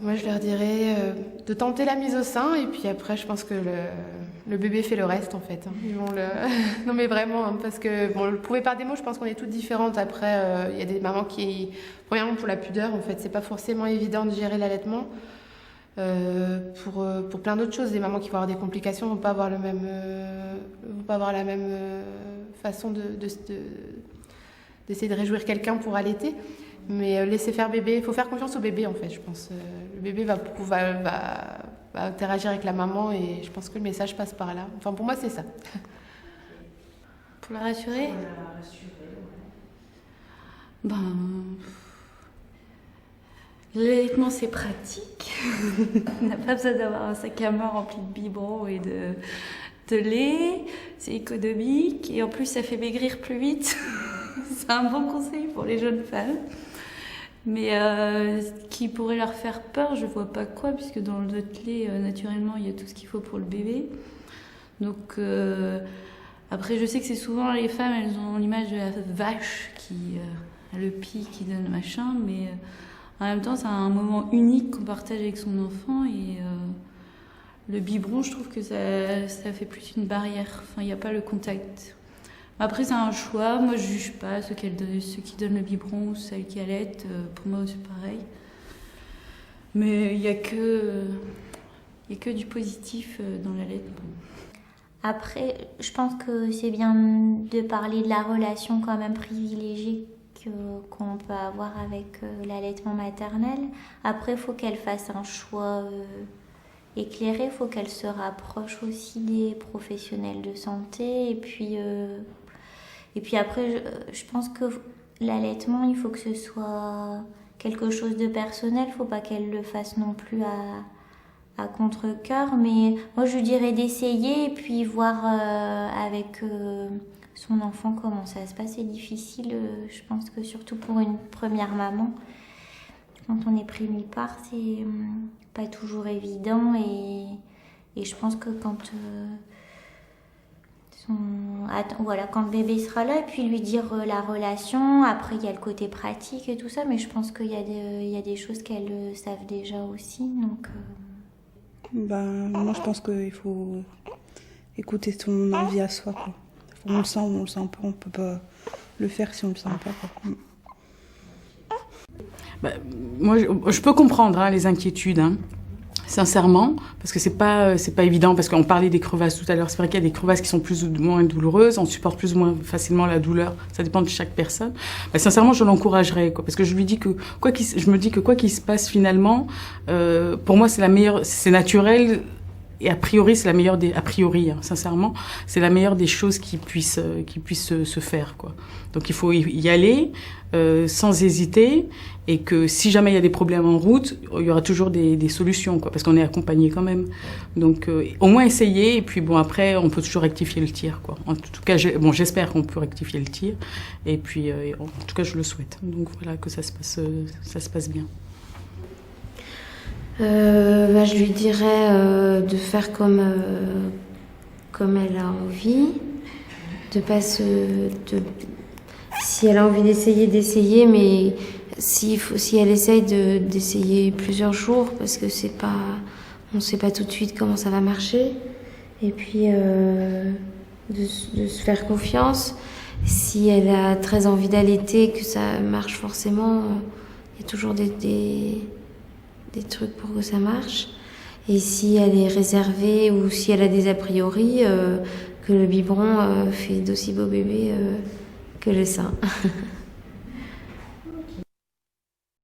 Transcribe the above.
Moi, je leur dirais de tenter la mise au sein et puis après, je pense que le bébé fait le reste en fait. Hein. Ils vont le... non mais vraiment, hein, parce que bon, le prouver par des mots, je pense qu'on est toutes différentes. Après, il y a des mamans qui, premièrement pour la pudeur, en fait, c'est pas forcément évident de gérer l'allaitement. Pour plein d'autres choses, les mamans qui vont avoir des complications vont pas avoir le même, vont pas avoir la même façon d'essayer de réjouir quelqu'un pour allaiter. Mais laisser faire bébé, il faut faire confiance au bébé en fait, je pense. Le bébé va interagir avec la maman et je pense que le message passe par là. Enfin pour moi c'est ça. Pour la rassurer? Ben, l'allaitement c'est pratique. On n'a pas besoin d'avoir un sac à main rempli de biberons et de lait. C'est économique et en plus ça fait maigrir plus vite. C'est un bon conseil pour les jeunes femmes. Mais qui pourrait leur faire peur, je vois pas quoi, puisque dans le lait, naturellement, il y a tout ce qu'il faut pour le bébé. Donc, après, je sais que c'est souvent les femmes, elles ont l'image de la vache qui a le pis, qui donne le machin, mais en même temps, c'est un moment unique qu'on partage avec son enfant et le biberon, je trouve que ça fait plus une barrière. Enfin, il n'y a pas le contact. Après, c'est un choix. Moi, je juge pas ceux qui donnent le biberon ou celles qui allaitent. Pour moi, c'est pareil. Mais il y a que du positif dans l'allaitement. Après, je pense que c'est bien de parler de la relation quand même privilégiée qu'on peut avoir avec l'allaitement maternel. Après, il faut qu'elle fasse un choix éclairé. Il faut qu'elle se rapproche aussi des professionnels de santé. Et puis après, je pense que l'allaitement, il faut que ce soit quelque chose de personnel. Il ne faut pas qu'elle le fasse non plus à contre-cœur. Mais moi, je dirais d'essayer et puis voir avec son enfant comment ça se passe. C'est difficile, je pense que surtout pour une première maman. Quand on est primipare, c'est pas toujours évident. Et je pense que quand le bébé sera là, et puis lui dire la relation. Après, il y a le côté pratique et tout ça, mais je pense qu'il y a des choses qu'elles savent déjà aussi. Donc, moi, je pense qu'il faut écouter son envie à soi. Quoi. On le sent ou on le sent pas, on peut pas le faire si on le sent pas. Quoi. Moi, je peux comprendre les inquiétudes. Sincèrement, parce que c'est pas évident, parce qu'on parlait des crevasses tout à l'heure, c'est vrai qu'il y a des crevasses qui sont plus ou moins douloureuses, on supporte plus ou moins facilement la douleur, ça dépend de chaque personne. Sincèrement, je l'encouragerais, parce que je lui dis que je me dis que quoi qu'il se passe finalement, pour moi c'est naturel. Et a priori, c'est la meilleure des, sincèrement, c'est la meilleure des choses qui puissent se faire, quoi. Donc il faut y aller sans hésiter, et que si jamais il y a des problèmes en route, il y aura toujours des solutions, quoi, parce qu'on est accompagné quand même. Donc au moins essayer, et puis après on peut toujours rectifier le tir, quoi. En tout cas, j'espère qu'on peut rectifier le tir, et puis en tout cas je le souhaite. Donc voilà, que ça se passe bien. Je lui dirais de faire comme elle a envie, de pas si elle a envie d'essayer, mais si elle essaye d'essayer plusieurs jours, parce que on sait pas tout de suite comment ça va marcher, et puis de se faire confiance. Si elle a très envie d'allaiter, que ça marche forcément, il y a toujours des trucs pour que ça marche. Et si elle est réservée ou si elle a des a priori, que le biberon fait d'aussi beaux bébés que le sein.